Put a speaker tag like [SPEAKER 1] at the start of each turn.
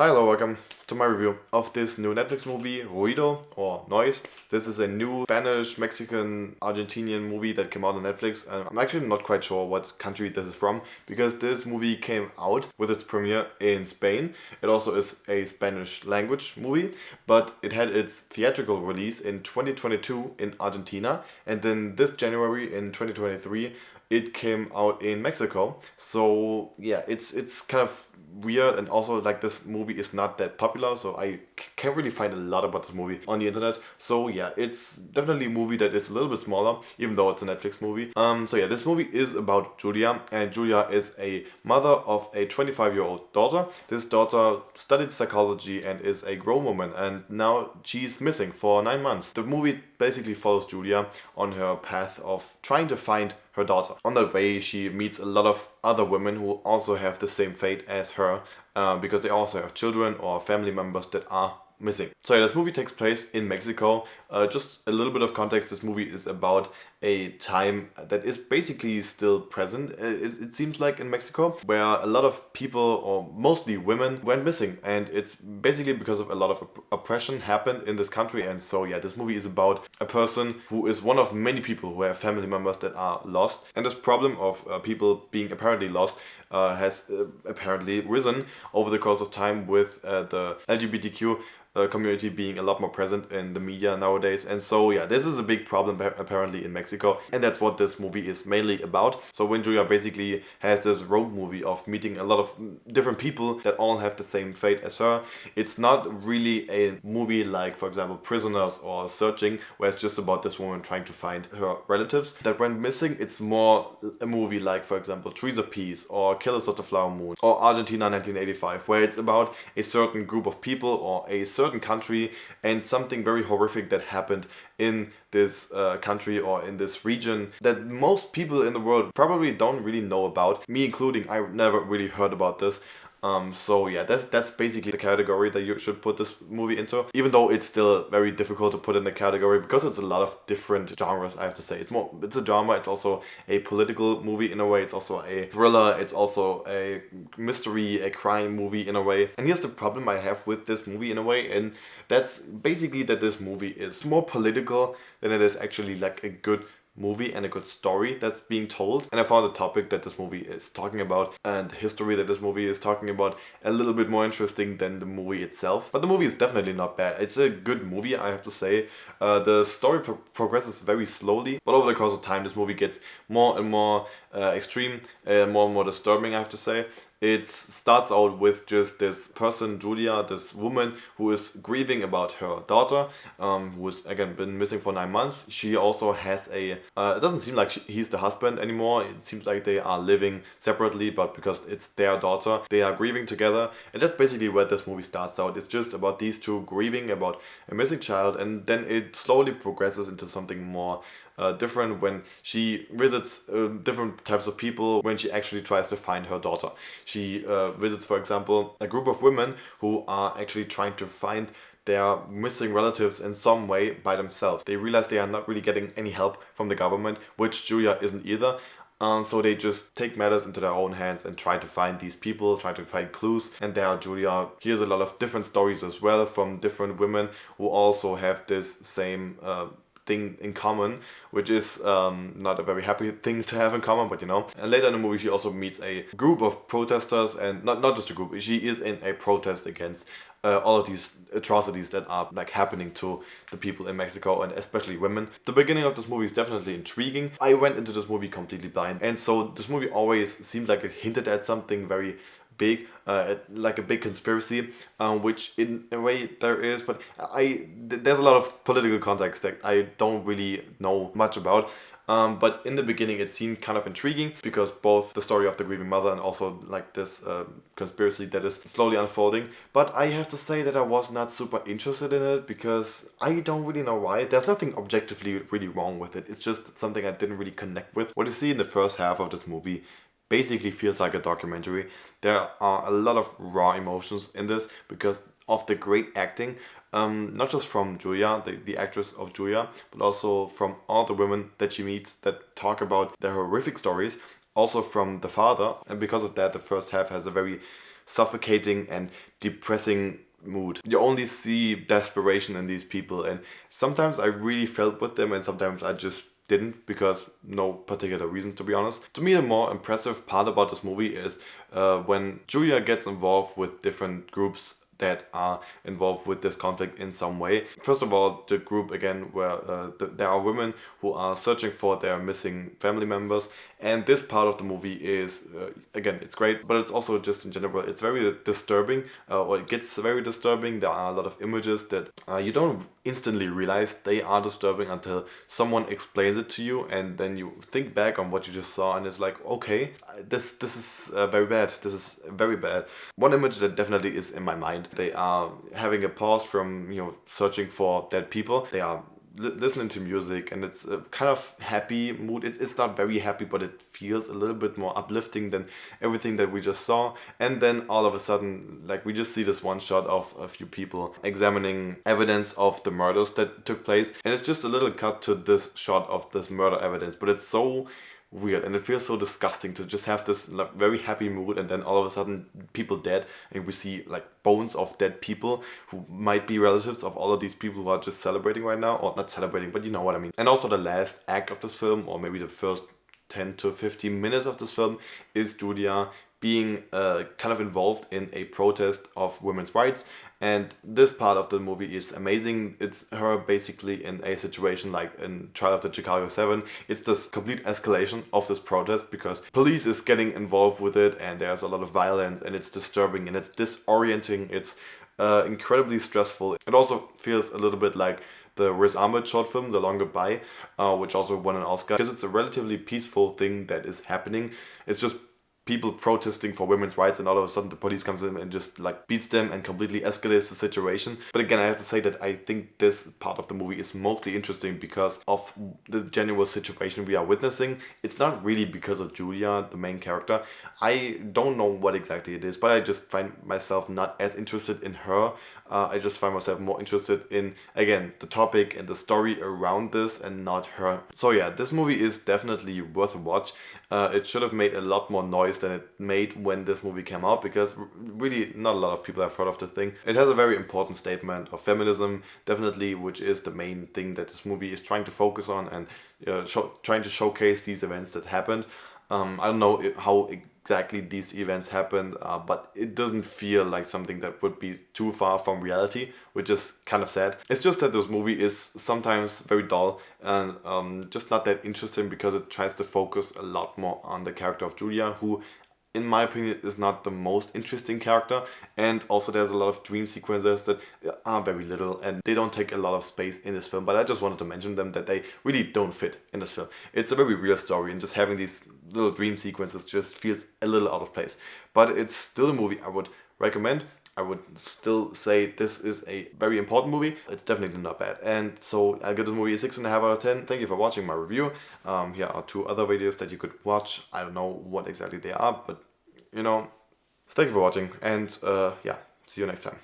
[SPEAKER 1] Hi, hello, welcome to my review of this new Netflix movie, Ruido, or Noise. This is a new Spanish, Mexican, Argentinian movie that came out on Netflix. And I'm actually not quite sure what country this is from, because this movie came out with its premiere in Spain. It also is a Spanish language movie, but it had its theatrical release in 2022 in Argentina, and then this January in 2023 it came out in Mexico. So yeah, it's kind of weird, and also like this movie is not that popular, so I can't really find a lot about this movie on the internet. So yeah, it's definitely a movie that is a little bit smaller, even though it's a Netflix movie. So yeah, this movie is about Julia, and Julia is a mother of a 25-year-old daughter. This daughter studied psychology and is a grown woman, and now she's missing for 9 months. The movie basically follows Julia on her path of trying to find her daughter. On that way, she meets a lot of other women who also have the same fate as her, because they also have children or family members that are missing. So yeah, this movie takes place in Mexico. Just a little bit of context, this movie is about a time that is basically still present, it seems like, in Mexico, where a lot of people, or mostly women, went missing, and it's basically because of a lot of oppression happened in this country. And so yeah, this movie is about a person who is one of many people who have family members that are lost, and this problem of people being apparently lost has apparently risen over the course of time, with the LGBTQ community being a lot more present in the media nowadays. And so yeah, this is a big problem apparently in Mexico, and that's what this movie is mainly about. So when Julia basically has this road movie of meeting a lot of different people that all have the same fate as her, it's not really a movie like, for example, Prisoners or Searching, where it's just about this woman trying to find her relatives that went missing. It's more a movie like, for example, Trees of Peace or Killers of the Flower Moon or Argentina 1985, where it's about a certain group of people or a certain country and something very horrific that happened in this country or in this region that most people in the world probably don't really know about, me including. I never really heard about this. So yeah, that's basically the category that you should put this movie into, even though it's still very difficult to put in the category because it's a lot of different genres. I have to say, it's a drama, it's also a political movie in a way, it's also a thriller, it's also a mystery, a crime movie in a way. And here's the problem I have with this movie in a way, and that's basically that this movie is more political than it is actually like a good movie and a good story that's being told. And I found the topic that this movie is talking about and the history that this movie is talking about a little bit more interesting than the movie itself. But the movie is definitely not bad. It's a good movie, I have to say. The story progresses very slowly, but over the course of time this movie gets more and more extreme, more and more disturbing, I have to say. It starts out with just this person, Julia, this woman who is grieving about her daughter, who's again been missing for 9 months. She also has a, it doesn't seem like he's the husband anymore. It seems like they are living separately, but because it's their daughter, they are grieving together. And that's basically where this movie starts out. It's just about these two grieving about a missing child, and then it slowly progresses into something more different when she visits different types of people, when she actually tries to find her daughter. She visits, for example, a group of women who are actually trying to find their missing relatives in some way by themselves. They realize they are not really getting any help from the government, which Julia isn't either. So they just take matters into their own hands and try to find these people, try to find clues. And there Julia hears a lot of different stories as well from different women who also have this same thing in common, which is not a very happy thing to have in common, but you know. And later in the movie she also meets a group of protesters, and not just a group, she is in a protest against all of these atrocities that are like happening to the people in Mexico, and especially women. The beginning of this movie is definitely intriguing. I went into this movie completely blind, and so this movie always seemed like it hinted at something very big, like a big conspiracy, which in a way there is, but there's a lot of political context that I don't really know much about. But in the beginning it seemed kind of intriguing because both the story of the grieving mother and also like this conspiracy that is slowly unfolding. But I have to say that I was not super interested in it because I don't really know why. There's nothing objectively really wrong with it. It's just something I didn't really connect with. What you see in the first half of this movie basically feels like a documentary. There are a lot of raw emotions in this because of the great acting, not just from Julia, the actress of Julia, but also from all the women that she meets that talk about their horrific stories, also from the father. And because of that, the first half has a very suffocating and depressing mood. You only see desperation in these people, and sometimes I really felt with them and sometimes I just didn't, because no particular reason, to be honest. To me, the more impressive part about this movie is when Julia gets involved with different groups that are involved with this conflict in some way. First of all, the group again where there are women who are searching for their missing family members, and this part of the movie is again, it's great, but it's also just in general, it's very disturbing, or it gets very disturbing. There are a lot of images that you don't instantly realize they are disturbing until someone explains it to you, and then you think back on what you just saw and it's like, okay, this is very bad. This is very bad. One image that definitely is in my mind, they are having a pause from, searching for dead people. They are listening to music, and it's a kind of happy mood. It's not very happy, but it feels a little bit more uplifting than everything that we just saw. And then all of a sudden, like, we just see this one shot of a few people examining evidence of the murders that took place, and it's just a little cut to this shot of this murder evidence, but it's so weird and it feels so disgusting to just have this like very happy mood, and then all of a sudden people dead, and we see like bones of dead people who might be relatives of all of these people who are just celebrating right now, or not celebrating, but you know what I mean. And also the last act of this film, or maybe the first 10 to 15 minutes of this film, is Julia being kind of involved in a protest of women's rights. And this part of the movie is amazing. It's her basically in a situation like in Trial of the Chicago 7. It's this complete escalation of this protest because police is getting involved with it, and there's a lot of violence, and it's disturbing and it's disorienting. It's incredibly stressful. It also feels a little bit like the Riz Ahmed short film, The Long Goodbye, which also won an Oscar, because it's a relatively peaceful thing that is happening. It's just people protesting for women's rights, and all of a sudden the police comes in and just like beats them and completely escalates the situation. But again, I have to say that I think this part of the movie is mostly interesting because of the general situation we are witnessing. It's not really because of Julia, the main character. I don't know what exactly it is, but I just find myself not as interested in her. I just find myself more interested in, again, the topic and the story around this, and not her. So yeah, this movie is definitely worth a watch. It should have made a lot more noise than it made when this movie came out, because really not a lot of people have heard of the thing. It has a very important statement of feminism, definitely, which is the main thing that this movie is trying to focus on, and trying to showcase these events that happened. I don't know how exactly these events happened, but it doesn't feel like something that would be too far from reality, which is kind of sad. It's just that this movie is sometimes very dull and just not that interesting, because it tries to focus a lot more on the character of Julia, who in my opinion is not the most interesting character. And also there's a lot of dream sequences that are very little, and they don't take a lot of space in this film, but I just wanted to mention them, that they really don't fit in this film. It's a very real story, and just having these little dream sequences just feels a little out of place. But it's still a movie I would recommend. I would still say this is a very important movie. It's definitely not bad. And so I give this movie a 6.5 out of 10. Thank you for watching my review. Here are 2 other videos that you could watch. I don't know what exactly they are, but thank you for watching. And yeah, see you next time.